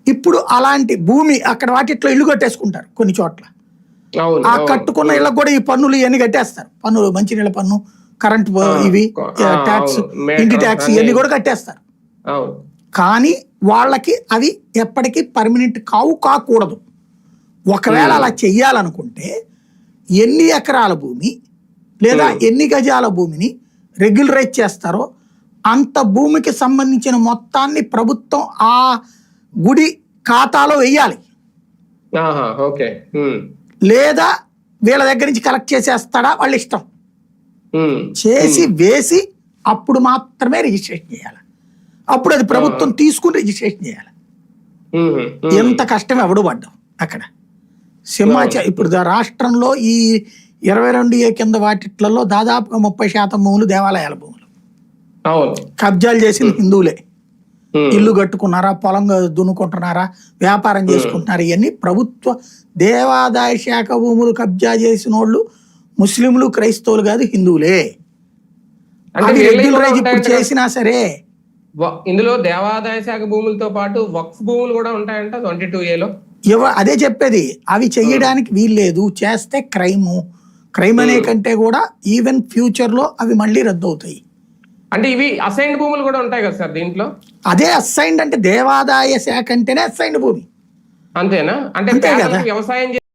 ఇప్పుడు అలాంటి భూమి అక్కడ వాటిట్లో ఇల్లు కట్టేసుకుంటారు కొన్ని చోట్ల. ఆ కట్టుకున్న ఇళ్ళకు కూడా ఈ పన్నులు ఇవన్నీ కట్టేస్తారు. పన్నులు, మంచినీళ్ళ పన్ను, కరెంట్ ఇవి ట్యాక్స్, ఇంటి ట్యాక్స్ ఇవన్నీ కూడా కట్టేస్తారు. కానీ వాళ్ళకి అవి ఎప్పటికీ పర్మనెంట్ కాకూడదు. ఒకవేళ అలా చెయ్యాలనుకుంటే ఎన్ని ఎకరాల భూమి లేదా ఎన్ని గజాల భూమిని రెగ్యులరైజ్ చేస్తారో అంత భూమికి సంబంధించిన మొత్తాన్ని ప్రభుత్వం ఆ గుడి ఖాతాలో వెయ్యాలి. లేదా వీళ్ళ దగ్గర నుంచి కలెక్ట్ చేసేస్తాడా వాళ్ళ ఇష్టం. చేసి వేసి అప్పుడు మాత్రమే రిజిస్ట్రేషన్ చేయాలి. అప్పుడు అది ప్రభుత్వం తీసుకుని రిజిస్ట్రేషన్ చేయాలి. ఎంత కష్టం ఎవడు పడ్డాం అక్కడ. సింహాచలం ఇప్పుడు రాష్ట్రంలో ఈ 22A కింద వాటిట్లలో దాదాపుగా 30% భూములు దేవాలయాల భూములు. కబ్జాలు చేసిన హిందువులే. ఇల్లు కట్టుకున్నారా, పొలం దున్నుకుంటున్నారా, వ్యాపారం చేసుకుంటున్నారా, ఇవన్నీ ప్రభుత్వ దేవాదాయ శాఖ భూములు కబ్జా చేసిన వాళ్ళు ముస్లింలు, క్రైస్తవులు కాదు, హిందువులే. అవి రెగ్యులరైజ్ ఇప్పుడు చేసినా సరే ఇందులో దేవాదాయ శాఖ భూములతో పాటు వక్ఫ్ భూములు కూడా ఉంటాయంట 22A లో. అదే చెప్పేది, అవి చెయ్యడానికి వీల్లేదు. చేస్తే క్రైమ్ అనే కంటే కూడా ఈవెన్ ఫ్యూచర్ లో అవి మళ్ళీ రద్దు అవుతాయి. అంటే ఇవి అసైన్డ్ భూములు కూడా ఉంటాయి కదా సార్ దీంట్లో? అదే అసైన్డ్ అంటే దేవాదాయ శాఖ అంటేనే అసైన్డ్ భూమి, అంతేనా? అంటే వ్యవసాయం